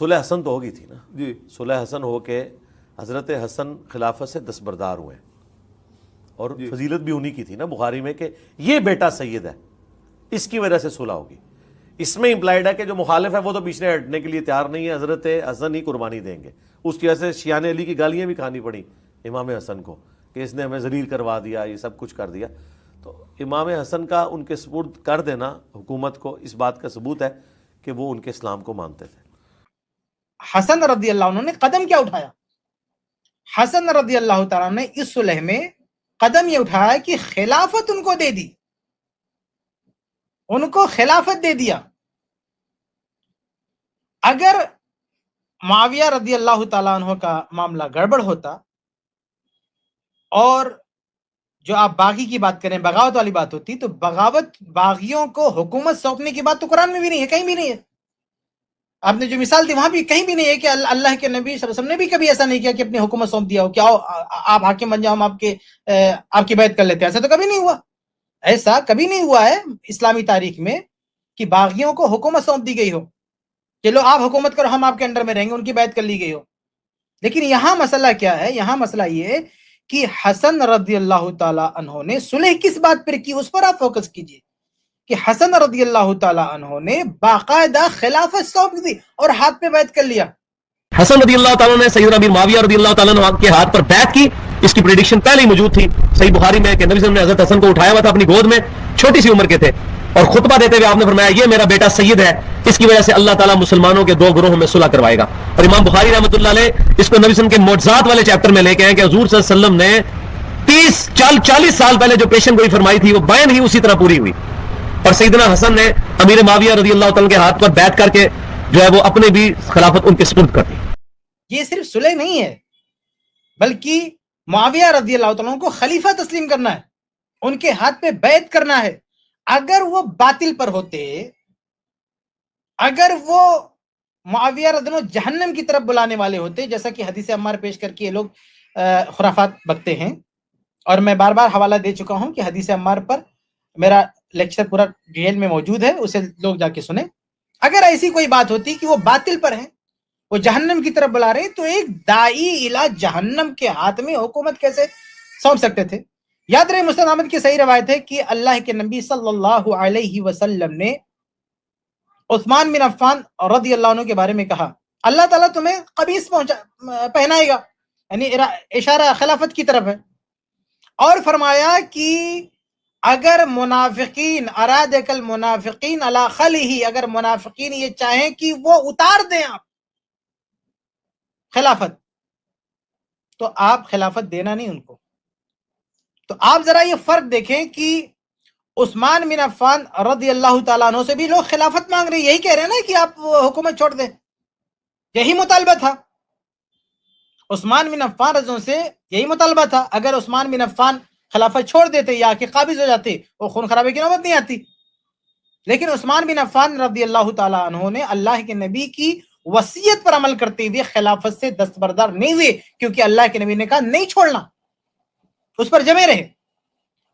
صلح حسن تو ہوگی تھی نا جی صلح حسن ہو کے حضرت حسن خلافت سے دستبردار ہوئے اور فضیلت بھی انہی کی تھی نا بخاری میں کہ یہ بیٹا سید ہے، اس کی وجہ سے صلح ہوگی. اس میں امپلائڈ ہے کہ جو مخالف ہے وہ تو پیچھے ہٹنے کے لیے تیار نہیں ہے، حضرت حسن ہی قربانی دیں گے. اس کی وجہ سے شیعان علی کی گالیاں بھی کھانی پڑی امام حسن کو کہ اس نے ہمیں ذلیل کروا دیا، یہ سب کچھ کر دیا. تو امام حسن کا ان کے سپرد کر دینا حکومت کو اس بات کا ثبوت ہے کہ وہ ان کے اسلام کو مانتے تھے. حسن رضی اللہ عنہ نے قدم کیا اٹھایا؟ حسن رضی اللہ تعالیٰ نے اس صلح میں قدم یہ اٹھایا کہ خلافت ان کو دے دی، ان کو خلافت دے دیا. اگر معاویہ رضی اللہ تعالیٰ عنہ کا معاملہ گڑبڑ ہوتا اور جو آپ باغی کی بات کریں بغاوت والی بات ہوتی تو بغاوت باغیوں کو حکومت سونپنے کی بات تو قرآن میں بھی نہیں ہے، کہیں بھی نہیں ہے. آپ نے جو مثال دی وہاں بھی کہیں بھی نہیں ہے کہ اللہ کے نبی صلی اللہ علیہ وسلم نے بھی کبھی ایسا نہیں کیا کہ اپنی حکومت سونپ دیا ہو کہ آؤ آپ حاکم بن جاؤ، ہم آپ کی بیعت کر لیتے ہیں. ایسا تو کبھی نہیں ہوا، ایسا کبھی نہیں ہوا ہے اسلامی تاریخ میں کہ باغیوں کو حکومت سونپ دی گئی ہو کہ لو آپ حکومت کرو، ہم آپ کے انڈر میں رہیں گے، ان کی بیعت کر لی گئی ہو. لیکن یہاں مسئلہ کیا ہے؟ یہاں مسئلہ یہ کہ حسن رضی اللہ تعالیٰ عنہ نے صلح کس بات پر کی، اس پر آپ فوکس کیجئے کہ حسن رضی اللہ تعالیٰ عنہ نے باقاعدہ خلافت سونپ دی اور ہاتھ پہ بیعت کر لیا. حسن رضی اللہ تعالیٰ نے سیدنا امیر معاویہ رضی اللہ تعالیٰ عنہ کے ہاتھ پر بیعت کی. اس کی پریڈکشن پہلے ہی موجود تھی صحیح بخاری میں کہ نبی صلی اللہ علیہ وسلم نے حضرت حسن کو اٹھایا ہوا تھا اپنی گود میں، چھوٹی سی عمر کے تھے، اور خطبہ دیتے ہوئے آپ نے فرمایا یہ میرا بیٹا سید ہے، اس کی وجہ سے اللہ تعالیٰ مسلمانوں کے 2 گروہوں میں صلح کروائے گا. اور امام بخاری رحمۃ اللہ علیہ اس کو نبی صلی اللہ علیہ وسلم کے معجزات والے چیپٹر میں لے کے آئے کہ حضور صلی اللہ علیہ وسلم نے 40 سال پہلے جو پیشن گوئی فرمائی تھی وہ بین ہی اسی طرح پوری ہوئی. اور سیدنا حسن نے امیر معاویہ رضی اللہ تعالیٰ کے ہاتھ پر بیعت کر کے جو ہے وہ اپنے بھی خلافت ان کے سپرد کر دی. یہ صرف صلح نہیں ہے بلکہ معاویہ رضی اللہ تعالیٰ کو خلیفہ تسلیم کرنا ہے، ان کے ہاتھ پہ بیعت کرنا ہے. اگر وہ باطل پر ہوتے، اگر وہ معاویہ رضی اللہ عنہ جہنم کی طرف بلانے والے ہوتے، جیسا کہ حدیث عمار پیش کر کے یہ لوگ خرافات بکتے ہیں، اور میں بار بار حوالہ دے چکا ہوں کہ حدیث عمار پر میرا لیکچر پورا ڈیٹیل میں موجود ہے، اسے لوگ جا کے سنیں. اگر ایسی کوئی بات ہوتی کہ وہ باطل پر ہیں، وہ جہنم کی طرف بلا رہے ہیں، تو ایک داعی الی جہنم کے ہاتھ میں حکومت کیسے سونپ سکتے تھے؟ یاد رہے مسند احمد کی صحیح روایت ہے کہ اللہ کے نبی صلی اللہ علیہ وسلم نے عثمان بن عفان رضی اللہ عنہ کے بارے میں کہا اللہ تعالیٰ تمہیں قمیص پہنائے گا، یعنی اشارہ خلافت کی طرف ہے. اور فرمایا کہ اگر منافقین ارادک المنافقین علی خلہ، اگر منافقین یہ چاہیں کہ وہ اتار دیں آپ خلافت، تو آپ خلافت دینا نہیں ان کو. تو آپ ذرا یہ فرق دیکھیں کہ عثمان بن عفان رضی اللہ تعالیٰ عنہ سے بھی لوگ خلافت مانگ رہے ہیں، یہی کہہ رہے ہیں نا کہ آپ حکومت چھوڑ دیں، یہی مطالبہ تھا. عثمان بن عفان رضی اللہ عنہ سے یہی مطالبہ تھا. اگر عثمان بن عفان خلافت چھوڑ دیتے یا کہ قابض ہو جاتے، وہ خون خرابے کی نوبت نہیں آتی. لیکن عثمان بن عفان رضی اللہ تعالیٰ عنہ نے اللہ کے نبی کی وصیت پر عمل کرتے ہوئے خلافت سے دستبردار نہیں ہوئے، کیونکہ اللہ کے نبی نے کہا نہیں چھوڑنا، اس پر جمے رہے.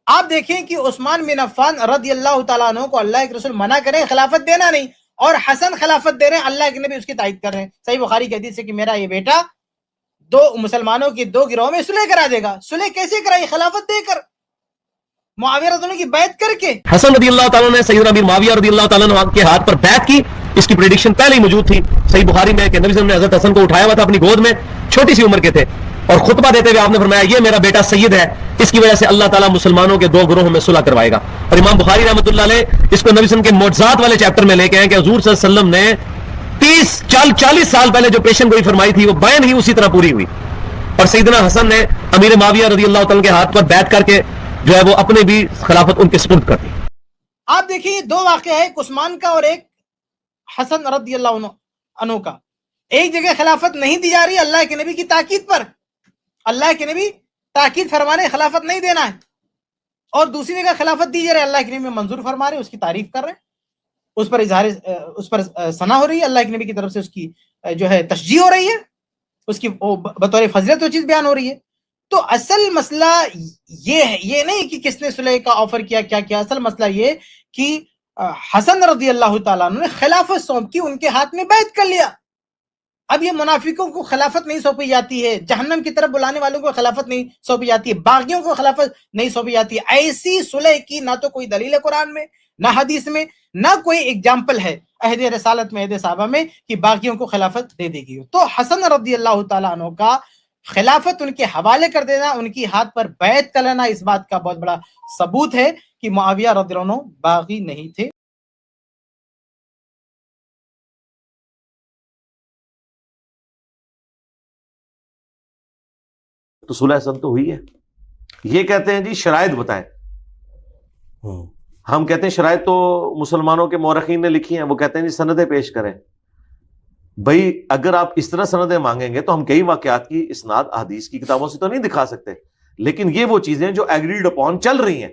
آپ دیکھیں کہ عثمان بن عفان رضی اللہ تعالیٰ عنہ کو اللہ کے رسول منع کریں خلافت دینا نہیں، اور حسن خلافت دے رہے ہیں، اللہ کے نبی اس کی تائید کر رہے ہیں. صحیح بخاری کی حدیث ہے کہ میرا یہ بیٹا 2 مسلمانوں کی 2 گروہوں میں صلح کرا دے گا. صلح کیسے کرائی؟ خلافت دے کر، معاویہ رضی اللہ عنہ کی بیعت کر کے. حسن رضی اللہ تعالیٰ نے سیدنا امیر معاویہ رضی اللہ تعالیٰ عنہ کے ہاتھ پر بیعت کی. اس کی پریڈکشن پہلے ہی موجود تھی صحیح بخاری میں کہ نبی صلی اللہ علیہ وسلم نے حضرت حسن کو اٹھایا ہوا تھا اپنی گود میں، چھوٹی سی عمر کے تھے، اور خطبہ دیتے ہوئے آپ نے فرمایا یہ میرا بیٹا سید ہے، اس کی وجہ سے اللہ تعالیٰ مسلمانوں کے 2 گروہوں میں صلح کروائے گا. اور امام بخاری رحمۃ اللہ علیہ اس کو نبی صلی اللہ علیہ وسلم کے معجزات والے چیپٹر میں لے کے آئے کہ حضور صلی اللہ علیہ وسلم نے 40 سال پہلے جو پیشن گوئی فرمائی تھی وہ بین ہی اسی طرح پوری ہوئی. اور سیدنا حسن نے امیر معاویہ رضی اللہ تعالیٰ کے ہاتھ پر بیعت کر کے جو ہے وہ اپنے بھی خلافت ان کے سپرد کر دی. آپ دیکھیے 2 واقعہ ہے، ایک عثمان کا اور ایک حسن رضی اللہ عنہ کا. ایک جگہ خلافت نہیں دی جا رہی اللہ کے نبی کی تاکید پر، اللہ کے نبی تاکید فرمانے خلافت نہیں دینا ہے، اور دوسری جگہ خلافت دی جا رہی ہے، اللہ کے نبی منظور فرما رہے، اس کی تعریف کر رہے ہیں، اس پر ثنا ہو رہی ہے، اللہ کے نبی کی طرف سے اس کی جو ہے تشجیع ہو رہی ہے، اس کی بطور فضیلت وہ چیز بیان ہو رہی ہے. تو اصل مسئلہ یہ ہے، یہ نہیں کہ کس نے صلح کا آفر کیا کیا کیا، اصل مسئلہ یہ کہ حسن رضی اللہ تعالیٰ عنہ نے خلافت سونپ کی، ان کے ہاتھ میں بیعت کر لیا. اب یہ منافقوں کو خلافت نہیں سونپی جاتی ہے، جہنم کی طرف بلانے والوں کو خلافت نہیں سونپی جاتی ہے، باغیوں کو خلافت نہیں سونپی جاتی ہے۔ ایسی صلح کی نہ تو کوئی دلیل ہے قرآن میں، نہ حدیث میں، نہ کوئی اگزامپل ہے عہد رسالت میں، عہد صحابہ میں کہ باغیوں کو خلافت دے دی گئی۔ تو حسن رضی اللہ تعالیٰ عنہ کا خلافت ان کے حوالے کر دینا، ان کی ہاتھ پر بیعت کر لینا، اس بات کا بہت بڑا ثبوت ہے کہ معاویہ رضی اللہ عنہ باغی نہیں تھے۔ تو صلح حسن تو ہوئی ہے۔ یہ کہتے ہیں جی شرائط بتائیں، ہم کہتے ہیں شرائط تو مسلمانوں کے مورخین نے لکھی ہیں، وہ کہتے ہیں جی سندیں پیش کریں۔ بھائی اگر آپ اس طرح سندیں مانگیں گے تو ہم کئی واقعات کی اسناد احادیث کی کتابوں سے تو نہیں دکھا سکتے، لیکن یہ وہ چیزیں جو ایگریڈ اپون چل رہی ہیں